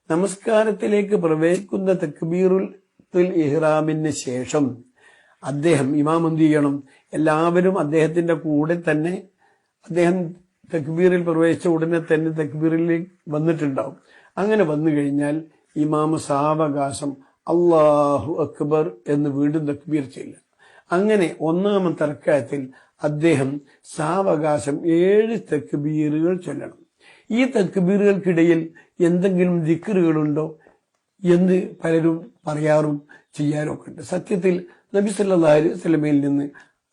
നമസ്കാരത്തിലേക്ക് പ്രവേശിക്കുന്ന തക്ബീറുൽ ഇഹ്റാമിന് ശേഷം ഇമാം എന്ത് ചെയ്യണം? എല്ലാവരും അദ്ദേഹത്തിന്റെ കൂടെ തന്നെ അദ്ദേഹം തക്ബീറിൽ പ്രവേശിച്ച ഉടനെ തന്നെ തക്ബീറിലേക്ക് വന്നിട്ടുണ്ടാവും. അങ്ങനെ വന്നു കഴിഞ്ഞാൽ ഇമാം സാവകാശം അല്ലാഹു അക്ബർ എന്ന് വീണ്ടും തക്ബീർ ചെയ്യില്ല. അങ്ങനെ ഒന്നാമത്തെ റക്അത്തിൽ അദ്ദേഹം സാവകാശം 7 തക്ബീറുകൾ ചൊല്ലണം. ഈ തക്ബീറുകൾക്കിടയിൽ എന്തെങ്കിലും ദിക്റുകളുണ്ടോ എന്ന് പലരും പറയാറും ചെയ്യാറും ഒക്കെ ഉണ്ട്. സത്യത്തിൽ നബി സല്ലല്ലാഹു അലൈഹി വസല്ലമയിൽ നിന്ന്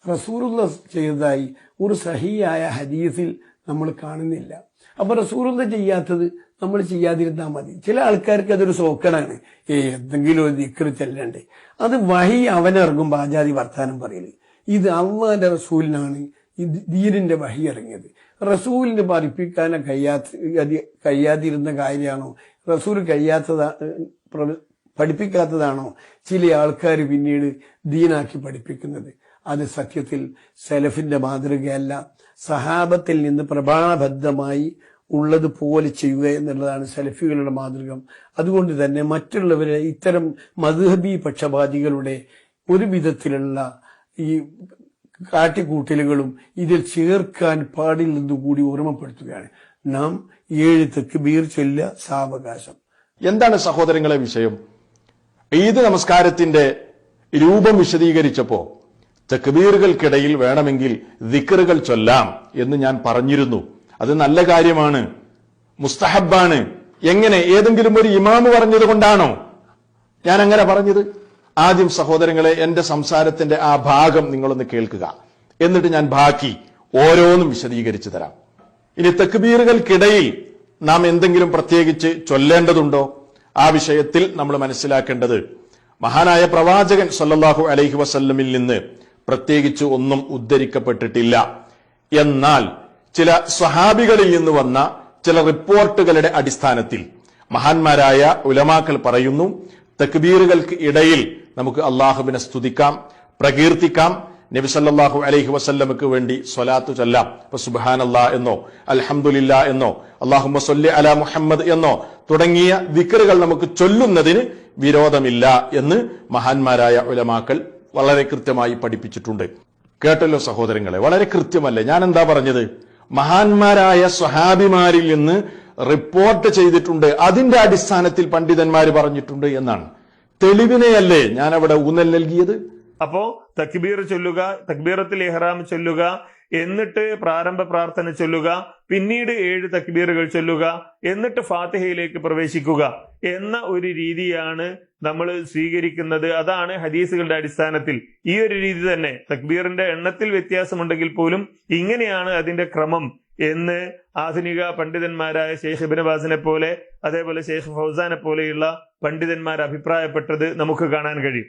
റസൂലുള്ളാഹി ചെയ്തതായി ഒരു സഹിയായ ഹദീസിൽ നമ്മൾ കാണുന്നില്ല. അപ്പൊ റസൂലുള്ളാഹി ചെയ്യാത്തത് നമ്മൾ ചെയ്യാതിരുന്നാൽ മതി. ചില ആൾക്കാർക്ക് അതൊരു സോക്കടാണ്, എന്തെങ്കിലും ഒരു ദിക്ർ ചെല്ലണ്ടേ. അത് വഹി അവനിറങ്ങുമ്പോൾ ആജാതി വർത്താനം പറയല്. ഇത് അള്ളാന്റെ റസൂലിനാണ് ഈ ദീനിന്റെ വഹി ഇറങ്ങിയത്. റസൂലിന് പഠിപ്പിക്കാൻ കഴിയാതിരുന്ന കാര്യമാണോ, റസൂൽ പഠിപ്പിക്കാത്തതാണോ ചില ആൾക്കാർ പിന്നീട് ദീനാക്കി പഠിപ്പിക്കുന്നത്? അത് സത്യത്തിൽ സലഫിന്റെ മാതൃകയല്ല. സഹാബത്തിൽ നിന്ന് പ്രമാണബദ്ധമായി ഉള്ളതുപോലെ ചെയ്യുക എന്നുള്ളതാണ് സലഫികളുടെ മാതൃക. അതുകൊണ്ട് തന്നെ മറ്റുള്ളവരെ ഇത്തരം മദ്ഹബി പക്ഷപാതികളുടെ ഒരു വിധത്തിലുള്ള ഈ കാട്ടിക്കൂട്ടലുകളും ഇതിൽ ചേർക്കാൻ പാടില്ലെന്നു കൂടി ഓർമ്മപ്പെടുത്തുകയാണ്. നാം 7 തക്ബീർ ചൊല്ല സാവകാശം. എന്താണ് സഹോദരങ്ങളെ വിഷയം? ഈദ് നമസ്കാരത്തിന്റെ രൂപം വിശദീകരിച്ചപ്പോ തക്ബീറുകൾക്കിടയിൽ വേണമെങ്കിൽ ദിക്റുകൾ ചൊല്ലാം എന്ന് ഞാൻ പറഞ്ഞിരുന്നു. അത് നല്ല കാര്യമാണ്, മുസ്തഹബാണ്. എങ്ങനെ? ഏതെങ്കിലും ഒരു ഇമാമ് പറഞ്ഞത് കൊണ്ടാണോ ഞാൻ അങ്ങനെ പറഞ്ഞത്? ആദ്യം സഹോദരങ്ങളെ എന്റെ സംസാരത്തിന്റെ ആ ഭാഗം നിങ്ങളൊന്ന് കേൾക്കുക, എന്നിട്ട് ഞാൻ ബാക്കി ഓരോന്നും വിശദീകരിച്ചു തരാം. ഇനി തക്ബീറുകൾക്കിടയിൽ നാം എന്തെങ്കിലും പ്രത്യേകിച്ച് ചൊല്ലേണ്ടതുണ്ടോ? ആ വിഷയത്തിൽ നമ്മൾ മനസ്സിലാക്കേണ്ടത് മഹാനായ പ്രവാചകൻ സല്ലല്ലാഹു അലൈഹി വസല്ലമിൽ നിന്ന് പ്രത്യേകിച്ച് ഒന്നും ഉദ്ധരിക്കപ്പെട്ടിട്ടില്ല. എന്നാൽ ചില സ്വഹാബികളിൽ നിന്ന് വന്ന ചില റിപ്പോർട്ടുകളുടെ അടിസ്ഥാനത്തിൽ മഹാന്മാരായ ഉലമാക്കൾ പറയുന്നു, തക്ബീറുകൾക്ക് ഇടയിൽ നമുക്ക് അള്ളാഹുവിനെ സ്തുതിക്കാം, പ്രകീർത്തിക്കാം, നബി സല്ലല്ലാഹു അലൈഹി വസല്ലമക്ക് വേണ്ടി സ്വലാത്തു ചൊല്ലാം. ഇപ്പൊ സുബ്ഹാനല്ലാഹ് എന്നോ അൽഹംദുലില്ലാ എന്നോ അല്ലാഹുമ്മ സ്വല്ലി അലാ മുഹമ്മദ് എന്നോ തുടങ്ങിയ ദിക്റുകൾ നമുക്ക് ചൊല്ലുന്നതിന് വിരോധമില്ല എന്ന് മഹാന്മാരായ ഉലമാക്കൾ വളരെ കൃത്യമായി പഠിപ്പിച്ചിട്ടുണ്ട്. കേട്ടല്ലോ സഹോദരങ്ങളെ, വളരെ കൃത്യമല്ലേ? ഞാൻ എന്താ പറഞ്ഞത്? മഹാന്മാരായ സ്വഹാബിമാരിൽ നിന്ന് റിപ്പോർട്ട് ചെയ്തിട്ടുണ്ട്, അതിന്റെ അടിസ്ഥാനത്തിൽ പണ്ഡിതന്മാർ പറഞ്ഞിട്ടുണ്ട് എന്നാണ്. തെളിവിനെയല്ലേ ഞാൻ അവിടെ ഊന്നൽ നൽകിയത്. അപ്പോ തക്ബീർ ചൊല്ലുക, തക്ബീറത്തുൽ ഇഹ്റാം ചൊല്ലുക, എന്നിട്ട് പ്രാരംഭ പ്രാർത്ഥന ചൊല്ലുക, പിന്നീട് 7 തക്ബീറുകൾ ചൊല്ലുക, എന്നിട്ട് ഫാത്തിഹയിലേക്ക് പ്രവേശിക്കുക എന്ന ഒരു രീതിയാണ് നമ്മൾ സ്വീകരിക്കുന്നത്. അതാണ് ഹദീസുകളുടെ അടിസ്ഥാനത്തിൽ ഈ ഒരു രീതി തന്നെ. തക്ബീറിന്റെ എണ്ണത്തിൽ വ്യത്യാസമുണ്ടെങ്കിൽ പോലും ഇങ്ങനെയാണ് അതിന്റെ ക്രമം എന്ന് ആധുനിക പണ്ഡിതന്മാരായ ശൈഖ് ഇബ്നു ബാസിനെ പോലെ അതേപോലെ ശൈഖ് ഫൗസാനെ പോലെയുള്ള പണ്ഡിതന്മാർ അഭിപ്രായപ്പെട്ടത് നമുക്ക് കാണാൻ കഴിയും.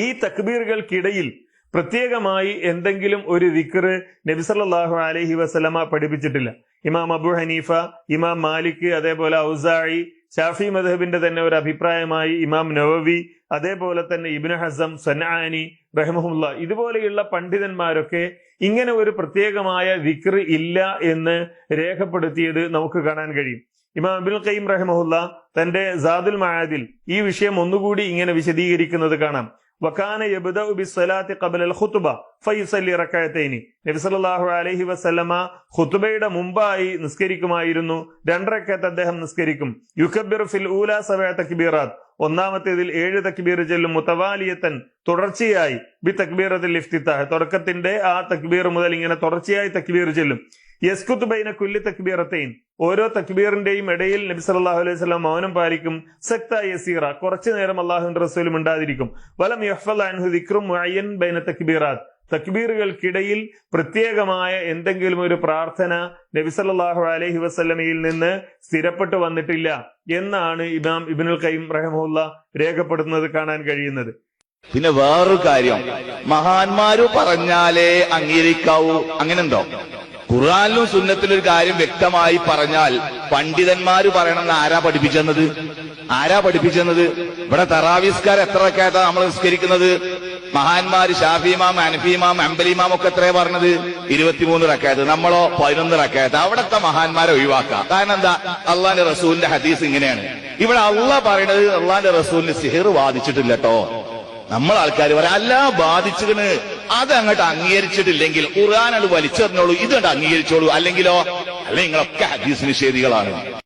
ഈ തക്ബീറുകൾക്കിടയിൽ പ്രത്യേകമായി എന്തെങ്കിലും ഒരു ദിക്ർ നബി സല്ലല്ലാഹു അലൈഹി വസല്ലമ പഠിപ്പിച്ചിട്ടില്ല. ഇമാം അബൂ ഹനീഫ, ഇമാം മാലിക്, അതേപോലെ ഔസാഇ, ഷാഫി മദ്ഹബിന്റെ തന്നെ ഒരു അഭിപ്രായമായി ഇമാം നവവി, അതേപോലെ തന്നെ ഇബ്നു ഹസം, സൻആനി റഹിമഹുല്ലാഹ്, ഇതുപോലെയുള്ള പണ്ഡിതന്മാരൊക്കെ ഇങ്ങനെ ഒരു പ്രത്യേകമായ ദിക്ർ ഇല്ല എന്ന് രേഖപ്പെടുത്തിയത് നമുക്ക് കാണാൻ കഴിയും. ഇമാം ഇബ്നുൽ ഖയ്യിം റഹിമഹുല്ലാഹ് തന്റെ സാദുൽ മആദിൽ ഈ വിഷയം ഒന്നുകൂടി ഇങ്ങനെ വിശദീകരിക്കുന്നത് കാണാം. വകാന യബ്ദഉ ബിസ്സലാത്തി ഖബ്ല അൽ ഖുത്ബ ഫയസല്ലി റകഅതൈനി. നബി സല്ലല്ലാഹു അലൈഹി വസല്ലമ ഖുത്ബയുടെ മുമ്പായി നിസ്കരിക്കുമായിരുന്നു. 2 റക്അത്ത് അദ്ദേഹം നിസ്കരിക്കും. യുകബ്ബിറു ഫിൽ ഊലാ 7 തക്ബീറാത്ത്. ഒന്നാമത്തേതിൽ 7 തക്ബീർ ചൊല്ലും. മുതവാലിയത്തൻ, തുടർച്ചയായി. ബി തക്ബീറത്തുൽ ഇഫ്തിതാഹ്, തുടക്കത്തിന്റെ ആ തക്ബീർ മുതൽ ഇങ്ങനെ തുടർച്ചയായി തക്ബീർ ചൊല്ലും. യസ്കുതു ബൈന കുല്ലി തക്ബീറത്തൈൻ, ഓരോ തക്ബീറിന്റെയും ഇടയിൽ നബി സല്ലല്ലാഹു അലൈഹി വസല്ലം മൗനം പാലിക്കും. സക്ത യസീറ, കുറച്ചു നേരം അല്ലാഹുവിന്റെ റസൂലും ഉണ്ടാതിരിക്കും. വലം യഹ്ഫദ് അൻഹു ദിക്റും മുഅയ്യൻ ബൈന തക്ബീറാത്ത്, തക്ബീറുകൾക്കിടയിൽ പ്രത്യേകമായ എന്തെങ്കിലും ഒരു പ്രാർത്ഥന നബി സല്ലല്ലാഹു അലൈഹി വസല്ലമയിൽ നിന്ന് സ്ഥിരപ്പെട്ടു വന്നിട്ടില്ല എന്നാണ് ഇമാം ഇബ്നുൽ ഖയ്യിം റഹിമഹുല്ലാഹ് രേഖപ്പെടുത്തുന്നത് കാണാൻ കഴിയുന്നത്. പിന്നെ വേറൊരു കാര്യം, മഹാന്മാര് പറഞ്ഞാലേ അംഗീകരിക്കാവൂ, അങ്ങനെയുണ്ടോ? ഖുർആനിലും സുന്നത്തിലും ഒരു കാര്യം വ്യക്തമായി പറഞ്ഞാൽ പണ്ഡിതന്മാര് പറയണമെന്ന് ആരാ പഠിപ്പിച്ചെന്നത്? ഇവിടെ തറാവീസ്കാർ എത്ര റക്അത്താ നമ്മൾ നിസ്കരിക്കുന്നത്? മഹാന്മാര് ഷാഫിമാം, അനഫിമാം, അംബലിമാം ഒക്കെ എത്രയാ പറഞ്ഞത്? 23 റക്അത്ത്. നമ്മളോ 11 റക്അത്ത്. അവിടത്തെ മഹാന്മാരെ ഒഴിവാക്കാം. കാരണം എന്താ? അള്ളാന്റെ റസൂലിന്റെ ഹദീസ് ഇങ്ങനെയാണ്. ഇവിടെ അള്ളാഹ് പറയണത് അള്ളാന്റെ റസൂലിന് സിഹിർ ബാധിച്ചിട്ടില്ല കേട്ടോ. നമ്മൾ ആൾക്കാർ പറയാം അല്ല ബാധിച്ചിട്ട് അത് അങ്ങോട്ട് അംഗീകരിച്ചിട്ടില്ലെങ്കിൽ ഖുർആൻ അത് വലിച്ചെറിഞ്ഞോളൂ, ഇതങ്ങോട്ട് അംഗീകരിച്ചോളൂ. അല്ലെങ്കിലോ അല്ലെങ്കിൽ നിങ്ങളൊക്കെ ഹദീസ് നിഷേധികളാണ്.